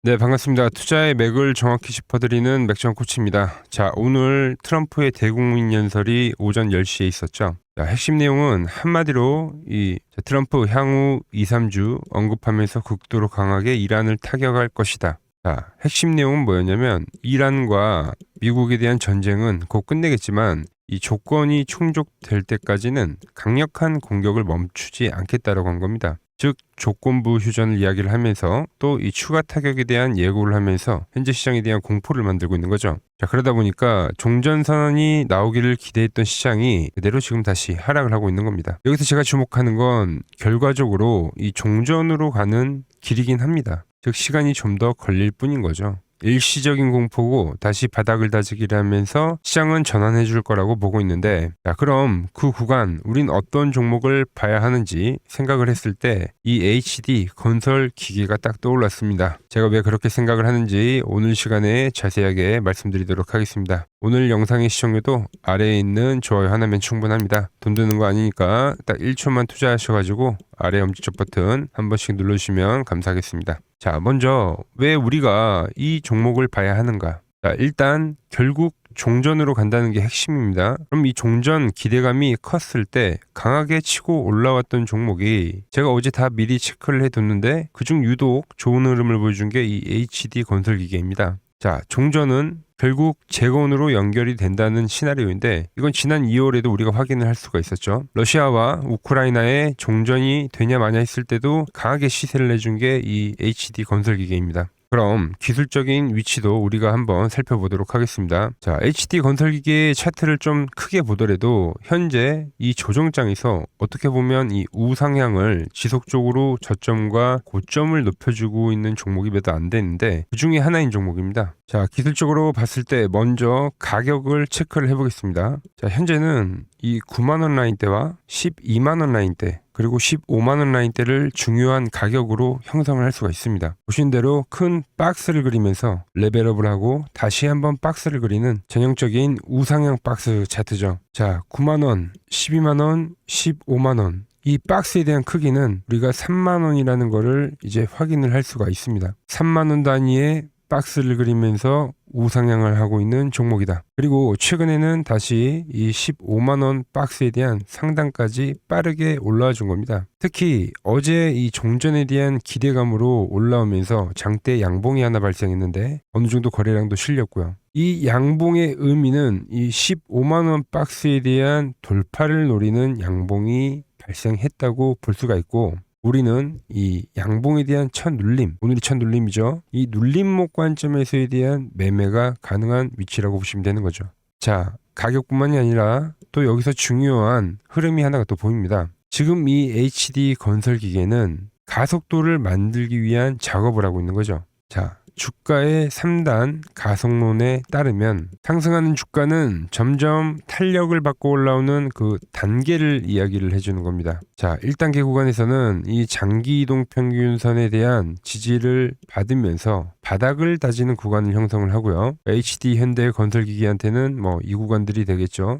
네, 반갑습니다. 투자의 맥을 정확히 짚어드리는 맥정 코치입니다. 자, 오늘 트럼프의 대국민 연설이 오전 10시에 있었죠. 자, 핵심 내용은 한마디로 트럼프 향후 2, 3주 언급하면서 극도로 강하게 이란을 타격할 것이다. 자, 핵심 내용은 뭐였냐면 이란과 미국에 대한 전쟁은 곧 끝내겠지만 이 조건이 충족될 때까지는 강력한 공격을 멈추지 않겠다라고 한 겁니다. 즉 조건부 휴전을 이야기를 하면서 또 이 추가 타격에 대한 예고를 하면서 현재 시장에 대한 공포를 만들고 있는 거죠. 자, 그러다 보니까 종전선언이 나오기를 기대했던 시장이 그대로 지금 다시 하락을 하고 있는 겁니다. 여기서 제가 주목하는 건 결과적으로 이 종전으로 가는 길이긴 합니다. 즉 시간이 좀 더 걸릴 뿐인 거죠. 일시적인 공포고 다시 바닥을 다지기를 하면서 시장은 전환해 줄 거라고 보고 있는데, 자, 그럼 그 구간 우린 어떤 종목을 봐야 하는지 생각을 했을 때 이 HD 건설 기계가 딱 떠올랐습니다. 제가 왜 그렇게 생각을 하는지 오늘 시간에 자세하게 말씀드리도록 하겠습니다. 오늘 영상의 시청률도 아래에 있는 좋아요 하나면 충분합니다. 돈 드는 거 아니니까 딱 1초만 투자하셔가지고 아래 엄지척 버튼 한 번씩 눌러주시면 감사하겠습니다. 자, 먼저 왜 우리가 이 종목을 봐야 하는가? 자, 일단 결국 종전으로 간다는 게 핵심입니다. 그럼 이 종전 기대감이 컸을 때 강하게 치고 올라왔던 종목이 제가 어제 다 미리 체크를 해뒀는데 그중 유독 좋은 흐름을 보여준 게 이 HD 건설기계입니다. 자, 종전은 결국 재건으로 연결이 된다는 시나리오인데 이건 지난 2월에도 우리가 확인을 할 수가 있었죠. 러시아와 우크라이나의 종전이 되냐 마냐 했을 때도 강하게 시세를 내준 게 이 HD 건설기계입니다. 그럼 기술적인 위치도 우리가 한번 살펴보도록 하겠습니다. 자, HD 건설기계의 차트를 좀 크게 보더라도 현재 이 조정장에서 어떻게 보면 이 우상향을 지속적으로 저점과 고점을 높여주고 있는 종목이 몇 안 되는데 그 중에 하나인 종목입니다. 자, 기술적으로 봤을 때 먼저 가격을 체크를 해보겠습니다. 자, 현재는 이 9만원 라인대와 12만원 라인대 그리고 15만원 라인대를 중요한 가격으로 형성을 할 수가 있습니다. 보신 대로 큰 박스를 그리면서 레벨업을 하고 다시 한번 박스를 그리는 전형적인 우상향 박스 차트죠. 자, 9만원, 12만원, 15만원 이 박스에 대한 크기는 우리가 3만원이라는 거를 이제 확인을 할 수가 있습니다. 3만원 단위의 박스를 그리면서 우상향을 하고 있는 종목이다. 그리고 최근에는 다시 이 15만원 박스에 대한 상단까지 빠르게 올라와 준 겁니다. 특히 어제 이 종전에 대한 기대감으로 올라오면서 장대 양봉이 하나 발생했는데 어느 정도 거래량도 실렸고요. 이 양봉의 의미는 이 15만원 박스에 대한 돌파를 노리는 양봉이 발생했다고 볼 수가 있고, 우리는 이 양봉에 대한 첫 눌림, 오늘이 첫 눌림이죠. 이 눌림목 관점에서에 대한 매매가 가능한 위치라고 보시면 되는 거죠. 자, 가격뿐만이 아니라 또 여기서 중요한 흐름이 하나가 또 보입니다. 지금 이 HD 건설 기계는 가속도를 만들기 위한 작업을 하고 있는 거죠. 자, 주가의 3단 가속론에 따르면 상승하는 주가는 점점 탄력을 받고 올라오는 그 단계를 이야기를 해주는 겁니다. 자, 1단계 구간에서는 이 장기 이동 평균선에 대한 지지를 받으면서 바닥을 다지는 구간을 형성을 하고요. HD 현대 건설기기한테는 뭐 이 구간들이 되겠죠.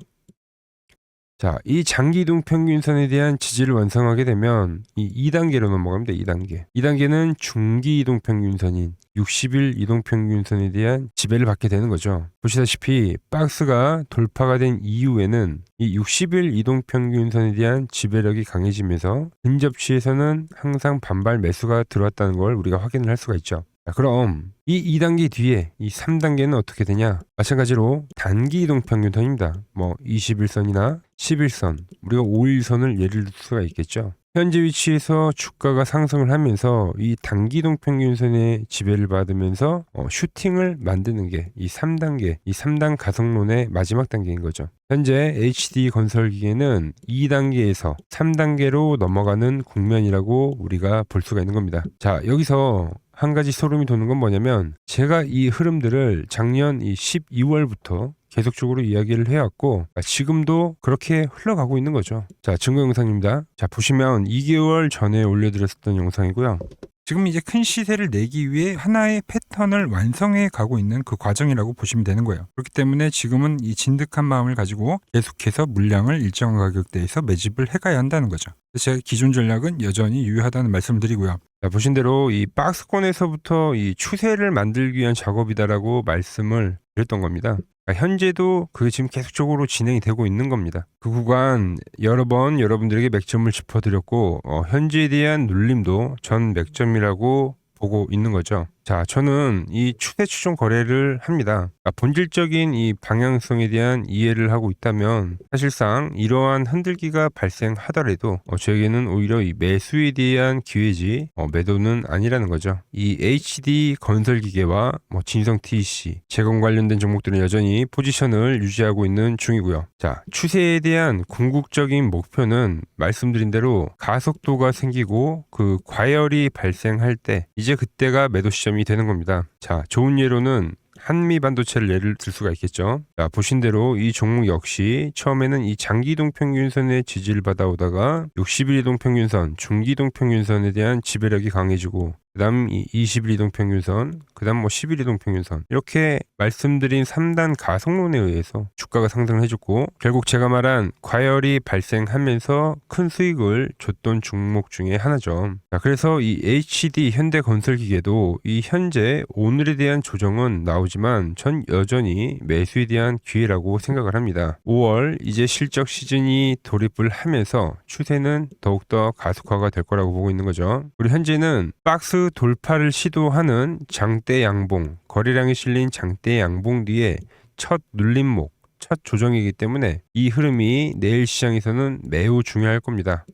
자, 이 장기 이동 평균선에 대한 지지를 완성하게 되면 이 2단계로 넘어갑니다. 2단계. 2단계는 중기 이동 평균선인 60일 이동 평균선에 대한 지배를 받게 되는 거죠. 보시다시피 박스가 돌파가 된 이후에는 이 60일 이동 평균선에 대한 지배력이 강해지면서 근접치에서는 항상 반발 매수가 들어왔다는 걸 우리가 확인을 할 수가 있죠. 자, 그럼 이 2단계 뒤에 이 3단계는 어떻게 되냐? 마찬가지로 단기 이동 평균선입니다. 뭐 21선이나 11선, 우리가 5일선을 예를 들 수가 있겠죠. 현재 위치에서 주가가 상승을 하면서 이 단기 이동 평균선의 지배를 받으면서 슈팅을 만드는 게 이 3단계, 이 3단 가속론의 마지막 단계인 거죠. 현재 HD 건설기계는 2단계에서 3단계로 넘어가는 국면이라고 우리가 볼 수가 있는 겁니다. 자, 여기서 한 가지 소름이 돋는 건 뭐냐면 제가 이 흐름들을 작년 이 12월부터 계속적으로 이야기를 해왔고 지금도 그렇게 흘러가고 있는 거죠. 자, 증거 영상입니다. 자, 보시면 2개월 전에 올려드렸었던 영상이고요. 지금 이제 큰 시세를 내기 위해 하나의 패턴을 완성해 가고 있는 그 과정이라고 보시면 되는 거예요. 그렇기 때문에 지금은 이 진득한 마음을 가지고 계속해서 물량을 일정한 가격대에서 매집을 해가야 한다는 거죠. 그래서 제가 기존 전략은 여전히 유효하다는 말씀을 드리고요. 자, 보신 대로 이 박스권에서부터 이 추세를 만들기 위한 작업이다라고 말씀을 드렸던 겁니다. 현재도 그게 지금 계속적으로 진행이 되고 있는 겁니다. 그 구간 여러 번 여러분들에게 맥점을 짚어드렸고 현재에 대한 눌림도 전 맥점이라고 보고 있는 거죠. 자, 저는 이 추세 추종 거래를 합니다. 본질적인 이 방향성에 대한 이해를 하고 있다면 사실상 이러한 흔들기가 발생하더라도 저에게는 오히려 이 매수에 대한 기회지 매도는 아니라는 거죠. 이 HD 건설기계와 진성 TC 제공 관련된 종목들은 여전히 포지션을 유지하고 있는 중이고요. 자, 추세에 대한 궁극적인 목표는 말씀드린 대로 가속도가 생기고 그 과열이 발생할 때 이제 그때가 매도 시점이 되는 겁니다. 자, 좋은 예로는 한미 반도체를 예를 들 수가 있겠죠. 자, 보신 대로 이 종목 역시 처음에는 이 장기이동 평균선의 지지를 받아오다가 60일 이동 평균선, 중기이동 평균선에 대한 지배력이 강해지고 그다음 이 20일 이동 평균선, 그다음 10일 이동 평균선 이렇게 말씀드린 3단 가속론에 의해서 주가가 상승을 해줬고 결국 제가 말한 과열이 발생하면서 큰 수익을 줬던 종목 중에 하나죠. 자, 그래서 이 HD 현대건설기계도 이 현재 오늘에 대한 조정은 나오지만 전 여전히 매수에 대한 기회라고 생각을 합니다. 5월 이제 실적 시즌이 돌입을 하면서 추세는 더욱더 가속화가 될 거라고 보고 있는 거죠. 그리고 현재는 박스 돌파를 시도하는 장대 양봉, 거래량이 실린 장대 양봉 뒤에 첫 눌림목, 첫 조정이기 때문에 이 흐름이 내일 시장에서는 매우 중요할 겁니다.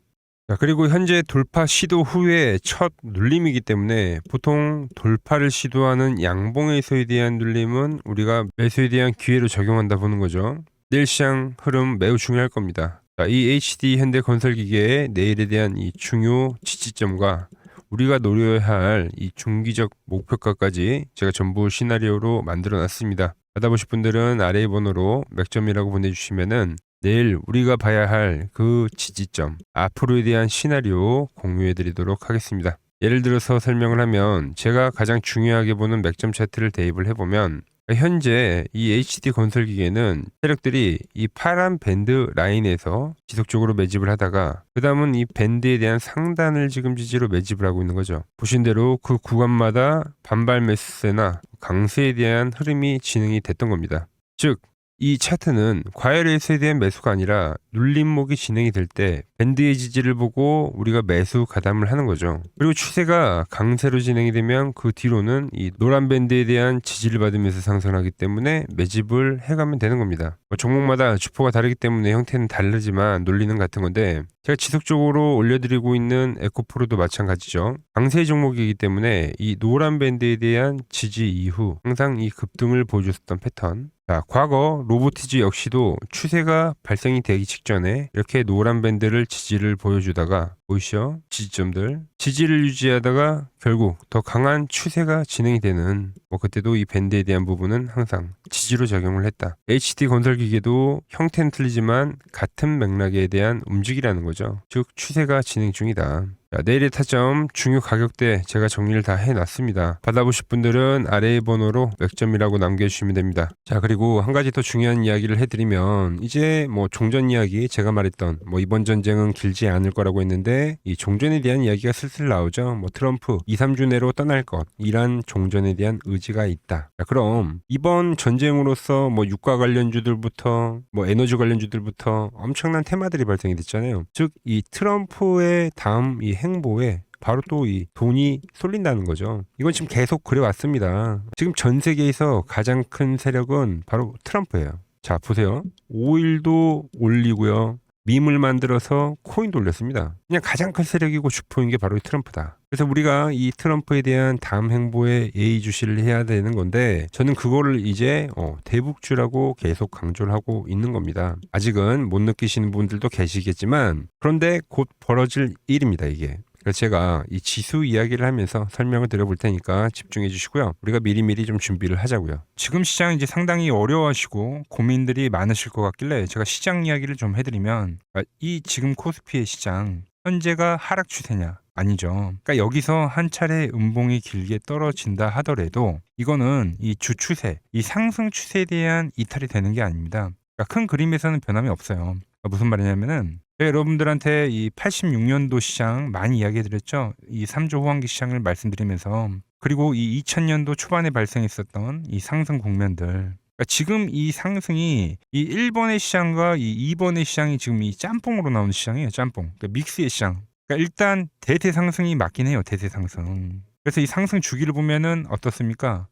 자, 그리고 현재 돌파 시도 후에 첫 눌림이기 때문에 보통 돌파를 시도하는 양봉에서에 대한 눌림은 우리가 매수에 대한 기회로 적용한다 보는 거죠. 내일 시장 흐름 매우 중요할 겁니다. 자, 이 HD 현대건설기계의 내일에 대한 이 중요 지지점과 우리가 노려야 할 이 중기적 목표가까지 제가 전부 시나리오로 만들어 놨습니다. 받아보실 분들은 아래 번호로 맥점이라고 보내주시면은 내일 우리가 봐야 할 그 지지점, 앞으로에 대한 시나리오 공유해 드리도록 하겠습니다. 예를 들어서 설명을 하면 제가 가장 중요하게 보는 맥점 차트를 대입을 해보면 현재 이 HD 건설기계는 세력들이 이 파란 밴드 라인에서 지속적으로 매집을 하다가 그 다음은 이 밴드에 대한 상단을 지금 지지로 매집을 하고 있는 거죠. 보신 대로 그 구간마다 반발 매수세나 강세에 대한 흐름이 진행이 됐던 겁니다. 즉 이 차트는 과열에서에 대한 매수가 아니라 눌림목이 진행이 될 때 밴드의 지지를 보고 우리가 매수 가담을 하는 거죠. 그리고 추세가 강세로 진행이 되면 그 뒤로는 이 노란 밴드에 대한 지지를 받으면서 상승하기 때문에 매집을 해가면 되는 겁니다. 종목마다 주포가 다르기 때문에 형태는 다르지만 논리는 같은 건데 제가 지속적으로 올려드리고 있는 에코프로도 마찬가지죠. 강세 종목이기 때문에 이 노란 밴드에 대한 지지 이후 항상 이 급등을 보여줬었던 패턴. 자, 과거 로보티즈 역시도 추세가 발생이 되기 직전에 이렇게 노란 밴드를 지지를 보여주다가 보이시죠? 지지점들 지지를 유지하다가 결국 더 강한 추세가 진행이 되는 그때도 이 밴드에 대한 부분은 항상 지지로 적용을 했다. HD 건설기계도 형태는 틀리지만 같은 맥락에 대한 움직이라는 거죠. 즉 추세가 진행 중이다. 자, 내일의 타점 중요 가격대 제가 정리를 다 해놨습니다. 받아보실 분들은 아래의 번호로 맥점이라고 남겨주시면 됩니다. 자, 그리고 한 가지 더 중요한 이야기를 해드리면 이제 종전 이야기 제가 말했던 이번 전쟁은 길지 않을 거라고 했는데 이 종전에 대한 이야기가 슬슬 나오죠. 트럼프 2-3주 내로 떠날 것, 이란 종전에 대한 의지가 있다. 자, 그럼 이번 전쟁으로서 유가 관련주들부터 에너지 관련주들부터 엄청난 테마들이 발생이 됐잖아요. 즉 이 트럼프의 다음 이 행보에 바로 또 이 돈이 쏠린다는 거죠. 이건 지금 계속 그래왔습니다. 지금 전 세계에서 가장 큰 세력은 바로 트럼프예요. 자, 보세요. 오일도 올리고요. 밈을 만들어서 코인도 올렸습니다. 그냥 가장 큰 세력이고 주포인 게 바로 이 트럼프다. 그래서 우리가 이 트럼프에 대한 다음 행보에 예의주시를 해야 되는 건데 저는 그거를 이제 대북주라고 계속 강조를 하고 있는 겁니다. 아직은 못 느끼시는 분들도 계시겠지만 그런데 곧 벌어질 일입니다, 이게. 그래서 제가 이 지수 이야기를 하면서 설명을 드려볼 테니까 집중해 주시고요. 우리가 미리미리 좀 준비를 하자고요. 지금 시장 이제 상당히 어려워하시고 고민들이 많으실 것 같길래 제가 시장 이야기를 좀 해드리면 이 지금 코스피의 시장 현재가 하락 추세냐 아니죠. 그러니까 여기서 한 차례 음봉이 길게 떨어진다 하더라도 이거는 이 주추세, 이 상승 추세에 대한 이탈이 되는 게 아닙니다. 그러니까 큰 그림에서는 변함이 없어요. 그러니까 무슨 말이냐면은 제가 여러분들한테 이 86년도 시장 많이 이야기해드렸죠. 이 3조 호황기 시장을 말씀드리면서 그리고 이 2000년도 초반에 발생했었던 이 상승 국면들. 그러니까 지금 이 상승이 이 1번의 시장과 이 2번의 시장이 지금 이 짬뽕으로 나오는 시장이에요. 짬뽕. 그러니까 믹스의 시장. 그러니까 일단 대세 상승이 맞긴 해요. 대세 상승. 그래서 이 상승 주기를 보면은 어떻습니까?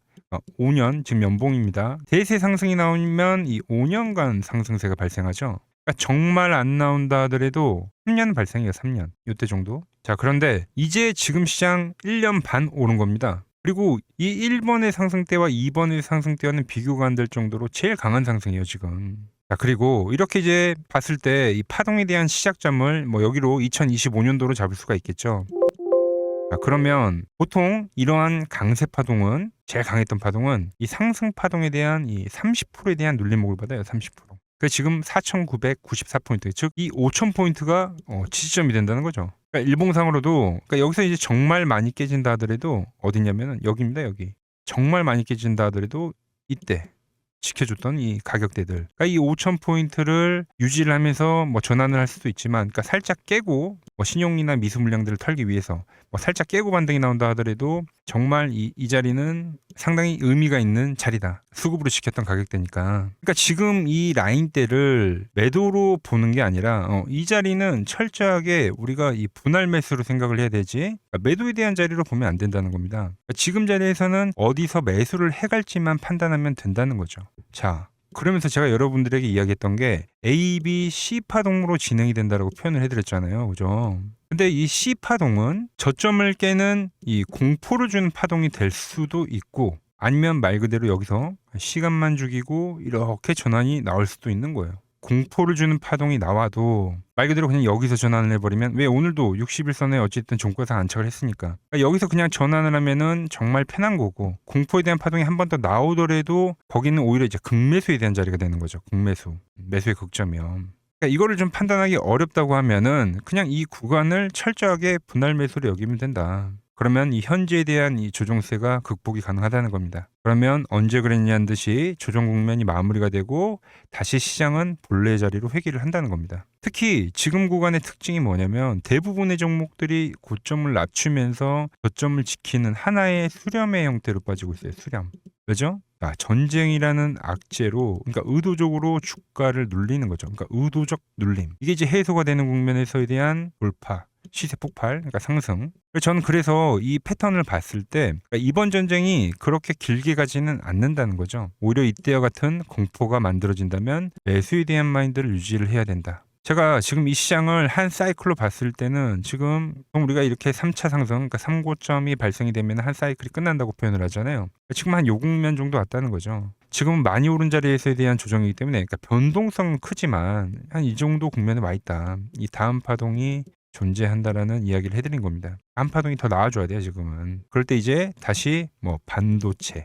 5년 지금 연봉입니다. 대세 상승이 나오면 이 5년간 상승세가 발생하죠. 그러니까 정말 안 나온다 하더라도 3년 발생해요. 3년. 이때 정도. 자, 그런데 이제 지금 시장 1년 반 오른 겁니다. 그리고 이 1번의 상승 때와 2번의 상승 때와는 비교가 안 될 정도로 제일 강한 상승이에요, 지금. 자, 그리고 이렇게 이제 봤을 때 이 파동에 대한 시작점을 뭐 여기로 2025년도로 잡을 수가 있겠죠. 자, 그러면 보통 이러한 강세 파동은 제일 강했던 파동은 이 상승 파동에 대한 이 30%에 대한 눌림목을 받아요. 30%. 그 지금 4,994포인트, 즉 이 5,000포인트가 지지점이 된다는 거죠. 그러니까 일봉상으로도 그러니까 여기서 이제 정말 많이 깨진다 하더라도 어디냐면은 여기입니다. 여기. 정말 많이 깨진다 하더라도 이때 지켜줬던 이 가격대들. 그러니까 이 5,000포인트를 유지를 하면서 뭐 전환을 할 수도 있지만, 그러니까 살짝 깨고 뭐 신용이나 미수 물량들을 털기 위해서 뭐 살짝 깨고 반등이 나온다 하더라도 정말 이 자리는 상당히 의미가 있는 자리다. 수급으로 지켰던 가격대니까. 그러니까 지금 이 라인대를 매도로 보는 게 아니라 이 자리는 철저하게 우리가 이 분할 매수로 생각을 해야 되지, 그러니까 매도에 대한 자리로 보면 안 된다는 겁니다. 그러니까 지금 자리에서는 어디서 매수를 해갈지만 판단하면 된다는 거죠. 자, 그러면서 제가 여러분들에게 이야기했던 게 A, B, C 파동으로 진행이 된다라고 표현을 해드렸잖아요. 그죠? 근데 이 C 파동은 저점을 깨는 이 공포를 주는 파동이 될 수도 있고, 아니면 말 그대로 여기서 시간만 죽이고 이렇게 전환이 나올 수도 있는 거예요. 공포를 주는 파동이 나와도 말 그대로 그냥 여기서 전환을 해버리면, 왜 오늘도 60일선에 어쨌든 종가상 안착을 했으니까, 그러니까 여기서 그냥 전환을 하면은 정말 편한 거고, 공포에 대한 파동이 한 번 더 나오더라도 거기는 오히려 이제 극매수에 대한 자리가 되는 거죠. 극매수, 매수의 극점이요. 그러니까 이거를 좀 판단하기 어렵다고 하면은 그냥 이 구간을 철저하게 분할 매수로 여기면 된다. 그러면 이 현재에 대한 이 조정세가 극복이 가능하다는 겁니다. 그러면 언제 그랬냐는 듯이 조정 국면이 마무리가 되고 다시 시장은 본래의 자리로 회귀를 한다는 겁니다. 특히 지금 구간의 특징이 뭐냐면 대부분의 종목들이 고점을 낮추면서 저점을 지키는 하나의 수렴의 형태로 빠지고 있어요. 수렴. 그죠? 전쟁이라는 악재로, 그러니까 의도적으로 주가를 눌리는 거죠. 그러니까 의도적 눌림. 이게 이제 해소가 되는 국면에서에 대한 돌파, 시세 폭발, 그러니까 상승. 저는 그래서 이 패턴을 봤을 때 그러니까 이번 전쟁이 그렇게 길게 가지는 않는다는 거죠. 오히려 이때와 같은 공포가 만들어진다면 매수에 대한 마인드를 유지를 해야 된다. 제가 지금 이 시장을 한 사이클로 봤을 때는 지금 우리가 이렇게 3차 상승, 그러니까 3고점이 발생이 되면 한 사이클이 끝난다고 표현을 하잖아요. 지금 한 요 국면 정도 왔다는 거죠. 지금은 많이 오른 자리에서에 대한 조정이기 때문에, 그러니까 변동성은 크지만 한 이 정도 국면에 와 있다. 이 다음 파동이 존재한다라는 이야기를 해드린 겁니다. 다음 파동이 더 나와줘야 돼요, 지금은. 그럴 때 이제 다시 뭐 반도체,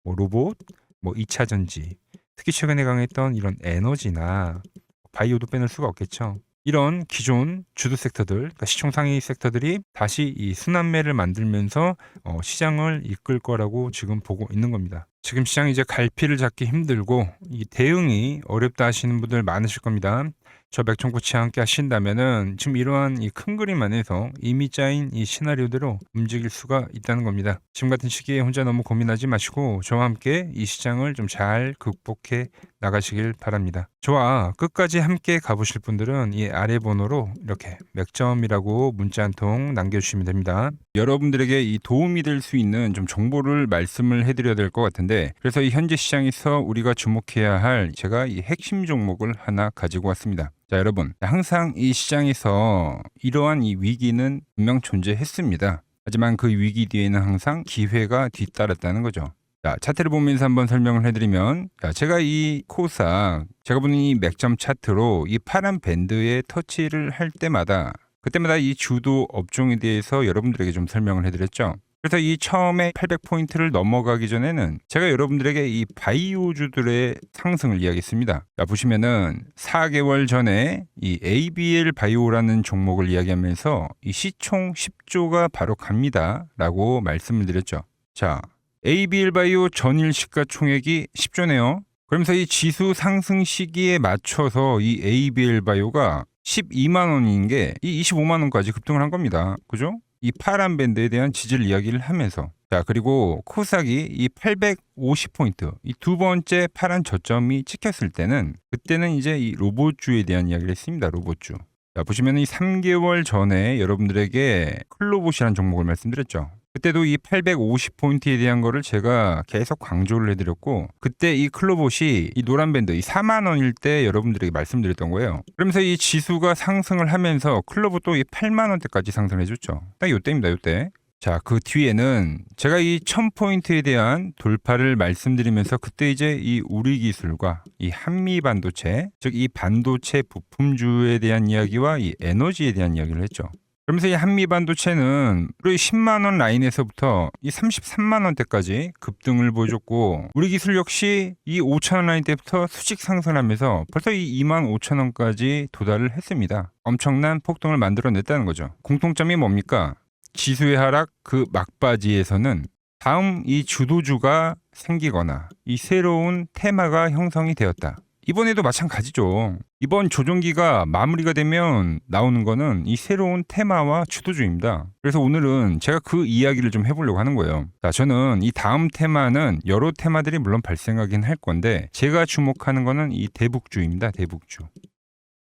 뭐 로봇, 뭐 2차 전지, 특히 최근에 강했던 이런 에너지나 바이오도 빼놓을 수가 없겠죠. 이런 기존 주도 섹터들, 그러니까 시총 상위 섹터들이 다시 이 순환매를 만들면서 시장을 이끌 거라고 지금 보고 있는 겁니다. 지금 시장이 이제 갈피를 잡기 힘들고 이 대응이 어렵다 하시는 분들 많으실 겁니다. 저 맥정코치와 함께 하신다면은 지금 이러한 이 큰 그림 안에서 이미 짜인 이 시나리오대로 움직일 수가 있다는 겁니다. 지금 같은 시기에 혼자 너무 고민하지 마시고 저와 함께 이 시장을 좀 잘 극복해 나가시길 바랍니다. 저와 끝까지 함께 가보실 분들은 이 아래 번호로 이렇게 맥점이라고 문자 한 통 남겨주시면 됩니다. 여러분들에게 이 도움이 될 수 있는 좀 정보를 말씀을 해드려야 될 것 같은데, 그래서 이 현재 시장에서 우리가 주목해야 할 제가 이 핵심 종목을 하나 가지고 왔습니다. 자, 여러분, 항상 이 시장에서 이러한 이 위기는 분명 존재했습니다. 하지만 그 위기 뒤에는 항상 기회가 뒤따랐다는 거죠. 자, 차트를 보면서 한번 설명을 해드리면, 제가 이 코스닥, 제가 보는 이 맥점 차트로 이 파란 밴드에 터치를 할 때마다, 그때마다 이 주도 업종에 대해서 여러분들에게 좀 설명을 해드렸죠. 그래서 이 처음에 800포인트를 넘어가기 전에는 제가 여러분들에게 이 바이오주들의 상승을 이야기했습니다. 자, 보시면은 4개월 전에 이 ABL 바이오라는 종목을 이야기하면서 이 시총 10조가 바로 갑니다 라고 말씀을 드렸죠. 자, ABL 바이오 전일 시가총액이 10조네요. 그러면서 이 지수 상승 시기에 맞춰서 이 ABL 바이오가 12만 원인 게 이 25만 원까지 급등을 한 겁니다. 그죠? 이 파란 밴드에 대한 지지를 이야기를 하면서, 자, 그리고 코스닥이 이 850포인트 이 두 번째 파란 저점이 찍혔을 때는, 그때는 이제 이 로봇주에 대한 이야기를 했습니다. 로봇주. 자, 보시면 이 3개월 전에 여러분들에게 클로봇이라는 종목을 말씀드렸죠. 그때도 이 850포인트에 대한 거를 제가 계속 강조를 해드렸고, 그때 이 클로봇이 이 노란 밴드 이 4만 원일 때 여러분들에게 말씀드렸던 거예요. 그러면서 이 지수가 상승을 하면서 클로봇도 이 8만 원대까지 상승을 해줬죠. 딱 요때입니다. 요때. 자, 그 뒤에는 제가 이 1000포인트에 대한 돌파를 말씀드리면서 그때 이제 이 우리 기술과 이 한미 반도체, 즉 이 반도체 부품주에 대한 이야기와 이 에너지에 대한 이야기를 했죠. 그러면서 이 한미 반도체는 우리 10만 원 라인에서부터 이 33만 원대까지 급등을 보여줬고, 우리 기술 역시 이 5천 원 라인 때부터 수직 상승하면서 벌써 이 2만 5천 원까지 도달을 했습니다. 엄청난 폭등을 만들어냈다는 거죠. 공통점이 뭡니까? 지수의 하락 그 막바지에서는 다음 이 주도주가 생기거나 이 새로운 테마가 형성이 되었다. 이번에도 마찬가지죠. 이번 조정기가 마무리가 되면 나오는 거는 이 새로운 테마와 주도주입니다. 그래서 오늘은 제가 그 이야기를 좀 해보려고 하는 거예요. 자, 저는 이 다음 테마는 여러 테마들이 물론 발생하긴 할 건데, 제가 주목하는 거는 이 대북주입니다. 대북주.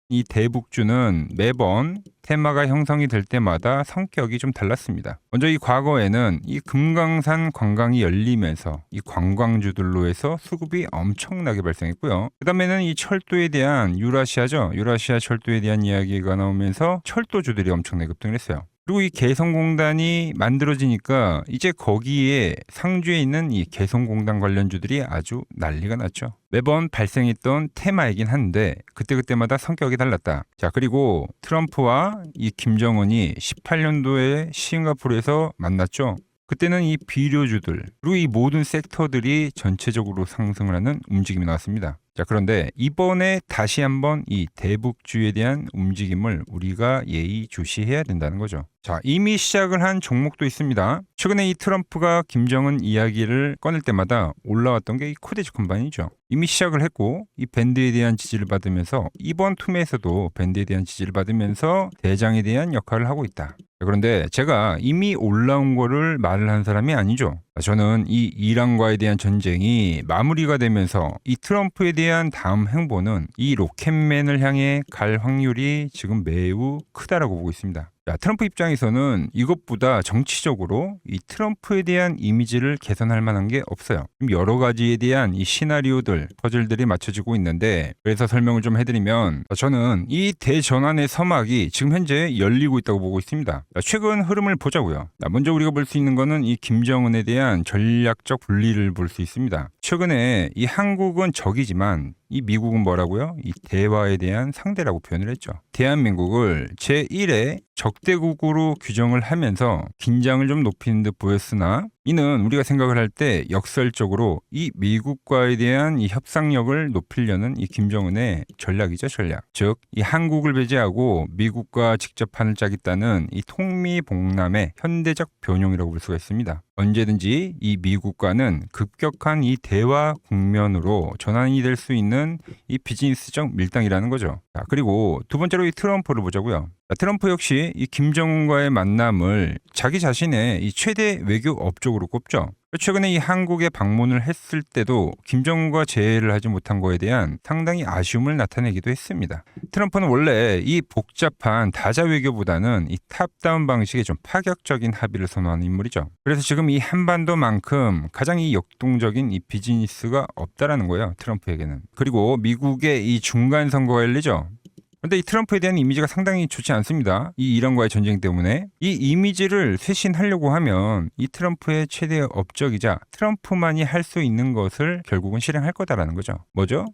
이 대북주는 매번 테마가 형성이 될 때마다 성격이 좀 달랐습니다. 먼저 이 과거에는 이 금강산 관광이 열리면서 이 관광주들로 해서 수급이 엄청나게 발생했고요. 그 다음에는 이 철도에 대한 유라시아죠. 유라시아 철도에 대한 이야기가 나오면서 철도주들이 엄청나게 급등을 했어요. 그리고 이 개성공단이 만들어지니까 이제 거기에 상주에 있는 이 개성공단 관련주들이 아주 난리가 났죠. 매번 발생했던 테마이긴 한데 그때마다 성격이 달랐다. 자, 그리고 트럼프와 이 김정은이 18년도에 싱가포르에서 만났죠. 그때는 이 비료주들 그리고 이 모든 섹터들이 전체적으로 상승을 하는 움직임이 나왔습니다. 자, 그런데 이번에 다시 한번 이 대북주에 대한 움직임을 우리가 예의주시해야 된다는 거죠. 자, 이미 시작을 한 종목도 있습니다. 최근에 이 트럼프가 김정은 이야기를 꺼낼 때마다 올라왔던 게 이 코데지 컴바인이죠. 이미 시작을 했고 이 밴드에 대한 지지를 받으면서 이번 투매에서도 밴드에 대한 지지를 받으면서 대장에 대한 역할을 하고 있다. 그런데 제가 이미 올라온 거를 말을 한 사람이 아니죠. 저는 이 이란과에 대한 전쟁이 마무리가 되면서 이 트럼프에 대한 다음 행보는 이 로켓맨을 향해 갈 확률이 지금 매우 크다라고 보고 있습니다. 자, 트럼프 입장에서는 이것보다 정치적으로 이 트럼프에 대한 이미지를 개선할 만한 게 없어요. 여러 가지에 대한 이 시나리오들, 퍼즐들이 맞춰지고 있는데, 그래서 설명을 좀 해드리면 저는 이 대전환의 서막이 지금 현재 열리고 있다고 보고 있습니다. 자, 최근 흐름을 보자고요. 자, 먼저 우리가 볼 수 있는 거는 이 김정은에 대한 전략적 분리를 볼 수 있습니다. 최근에 이 한국은 적이지만 이 미국은 뭐라고요? 이 대화에 대한 상대라고 표현을 했죠. 대한민국을 제1의 적대국으로 규정을 하면서 긴장을 좀 높이는 듯 보였으나, 이는 우리가 생각을 할 때 역설적으로 이 미국과에 대한 이 협상력을 높이려는 이 김정은의 전략이죠, 전략. 즉, 이 한국을 배제하고 미국과 직접 판을 짜겠다는 이 통미봉남의 현대적 변용이라고 볼 수가 있습니다. 언제든지 이 미국과는 급격한 이 대화 국면으로 전환이 될 수 있는 이 비즈니스적 밀당이라는 거죠. 자, 그리고 두 번째로 이 트럼프를 보자고요. 자, 트럼프 역시 이 김정은과의 만남을 자기 자신의 이 최대 외교 업적으로 꼽죠. 최근에 이 한국에 방문을 했을 때도 김정은과 재회를 하지 못한 거에 대한 상당히 아쉬움을 나타내기도 했습니다. 트럼프는 원래 이 복잡한 다자 외교보다는 이 탑다운 방식의 좀 파격적인 합의를 선호하는 인물이죠. 그래서 지금 이 한반도만큼 가장 이 역동적인 이 비즈니스가 없다라는 거예요, 트럼프에게는. 그리고 미국의 이 중간 선거가 열리죠. 그런데 이 트럼프에 대한 이미지가 상당히 좋지 않습니다. 이 이란과의 전쟁 때문에 이 이미지를 쇄신하려고 하면 이 트럼프의 최대 업적이자 트럼프만이 할 수 있는 것을 결국은 실행할 거다라는 거죠. 뭐죠?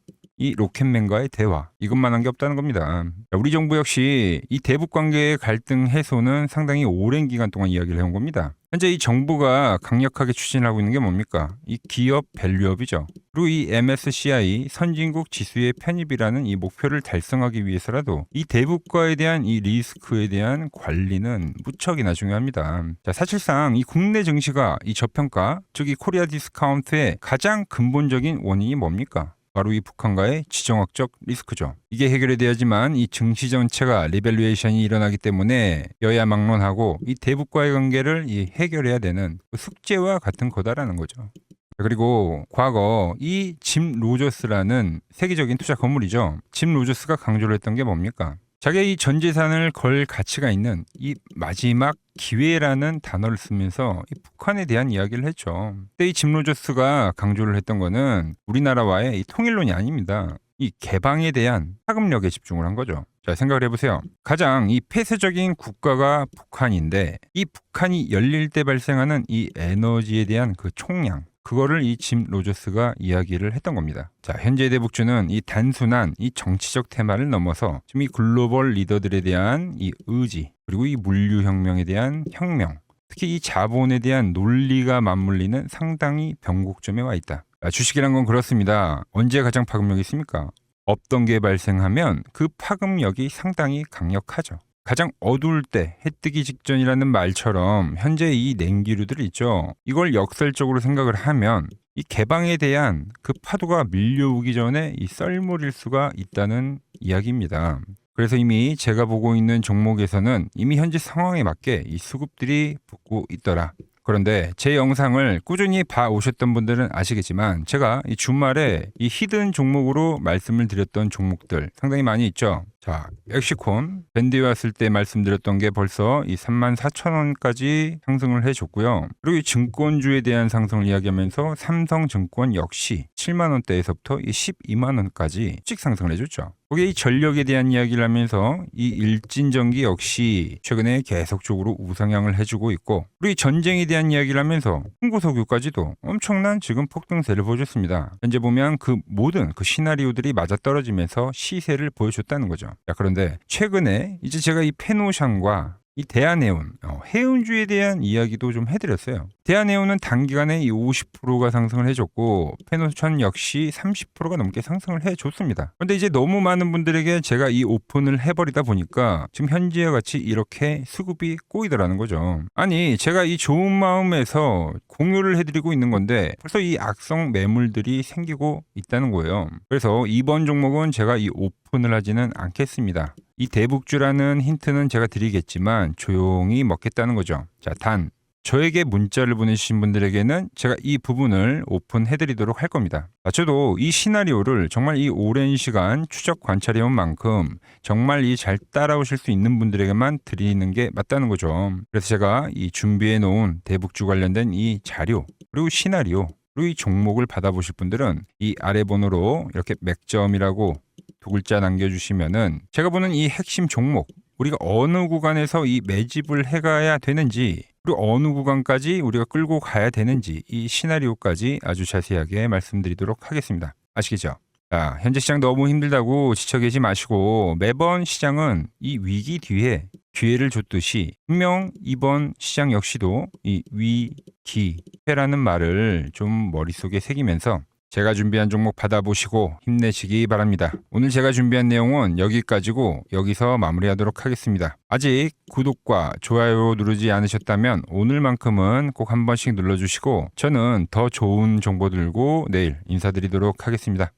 이 로켓맨과의 대화, 이것만한 게 없다는 겁니다. 우리 정부 역시 이 대북 관계의 갈등 해소는 상당히 오랜 기간 동안 이야기를 해온 겁니다. 현재 이 정부가 강력하게 추진하고 있는 게 뭡니까? 이 기업 밸류업이죠. 그리고 이 MSCI 선진국 지수의 편입이라는 이 목표를 달성하기 위해서라도 이 대북과에 대한 이 리스크에 대한 관리는 무척이나 중요합니다. 자, 사실상 이 국내 증시가 이 저평가, 즉 이 코리아 디스카운트의 가장 근본적인 원인이 뭡니까? 바로 이 북한과의 지정학적 리스크죠. 이게 해결이 돼야지만 이 증시 전체가 리밸류에이션이 일어나기 때문에 여야 막론하고 이 대북과의 관계를 이 해결해야 되는 숙제와 같은 거다라는 거죠. 그리고 과거 이 짐 로저스라는 세계적인 투자 건물이죠. 짐 로저스가 강조를 했던 게 뭡니까? 자기의 이 전 재산을 걸 가치가 있는 이 마지막 기회라는 단어를 쓰면서 이 북한에 대한 이야기를 했죠. 그때 이 짐 로저스가 강조를 했던 거는 우리나라와의 이 통일론이 아닙니다. 이 개방에 대한 파급력에 집중을 한 거죠. 자, 생각을 해보세요. 가장 이 폐쇄적인 국가가 북한인데 이 북한이 열릴 때 발생하는 이 에너지에 대한 그 총량, 그거를 이 짐 로저스가 이야기를 했던 겁니다. 자, 현재 대북주는 이 단순한 이 정치적 테마를 넘어서 지금 이 글로벌 리더들에 대한 이 의지, 그리고 이 물류혁명에 대한 혁명, 특히 이 자본에 대한 논리가 맞물리는 상당히 변곡점에 와 있다. 주식이란 건 그렇습니다. 언제 가장 파급력이 있습니까? 없던 게 발생하면 그 파급력이 상당히 강력하죠. 가장 어두울 때 해 뜨기 직전이라는 말처럼 현재 이 냉기류들 있죠. 이걸 역설적으로 생각을 하면 이 개방에 대한 그 파도가 밀려오기 전에 이 썰물일 수가 있다는 이야기입니다. 그래서 이미 제가 보고 있는 종목에서는 이미 현재 상황에 맞게 이 수급들이 붙고 있더라. 그런데 제 영상을 꾸준히 봐오셨던 분들은 아시겠지만 제가 이 주말에 이 히든 종목으로 말씀을 드렸던 종목들 상당히 많이 있죠. 자, 엑시콘 밴드에 왔을 때 말씀드렸던 게 벌써 이 34,000원까지 상승을 해줬고요. 그리고 이 증권주에 대한 상승을 이야기하면서 삼성증권 역시 7만원대에서부터 이 12만원까지 씩 상승을 해줬죠. 거기에 이 전력에 대한 이야기를 하면서 이 일진전기 역시 최근에 계속적으로 우상향을 해주고 있고, 그리고 이 전쟁에 대한 이야기를 하면서 홍보석유까지도 엄청난 지금 폭등세를 보여줬습니다. 현재 보면 그 모든 그 시나리오들이 맞아떨어지면서 시세를 보여줬다는 거죠. 자, 그런데 최근에 이제 제가 이 페노샹과 이 대한해운, 해운주에 대한 이야기도 좀 해드렸어요. 대한해운은 단기간에 이 50%가 상승을 해줬고 페노션 역시 30%가 넘게 상승을 해줬습니다. 그런데 이제 너무 많은 분들에게 제가 이 오픈을 해버리다 보니까 지금 현재와 같이 이렇게 수급이 꼬이더라는 거죠. 아니, 제가 이 좋은 마음에서 공유를 해드리고 있는 건데 벌써 이 악성 매물들이 생기고 있다는 거예요. 그래서 이번 종목은 제가 이 오픈을 하지는 않겠습니다. 이 대북주라는 힌트는 제가 드리겠지만 조용히 먹겠다는 거죠. 자, 단 저에게 문자를 보내주신 분들에게는 제가 이 부분을 오픈해드리도록 할 겁니다. 저도 이 시나리오를 정말 이 오랜 시간 추적 관찰해온 만큼 정말 이 잘 따라오실 수 있는 분들에게만 드리는 게 맞다는 거죠. 그래서 제가 이 준비해놓은 대북주 관련된 이 자료, 그리고 시나리오, 그리고 이 종목을 받아보실 분들은 이 아래 번호로 이렇게 맥점이라고 두 글자 남겨주시면은 제가 보는 이 핵심 종목, 우리가 어느 구간에서 이 매집을 해가야 되는지, 그리고 어느 구간까지 우리가 끌고 가야 되는지 이 시나리오까지 아주 자세하게 말씀드리도록 하겠습니다. 아시겠죠? 자, 현재 시장 너무 힘들다고 지쳐 계시 마시고 매번 시장은 이 위기 뒤에 기회를 줬듯이 분명 이번 시장 역시도 이 위기회라는 말을 좀 머릿속에 새기면서 제가 준비한 종목 받아보시고 힘내시기 바랍니다. 오늘 제가 준비한 내용은 여기까지고 여기서 마무리하도록 하겠습니다. 아직 구독과 좋아요 누르지 않으셨다면 오늘만큼은 꼭 한 번씩 눌러주시고 저는 더 좋은 정보 들고 내일 인사드리도록 하겠습니다.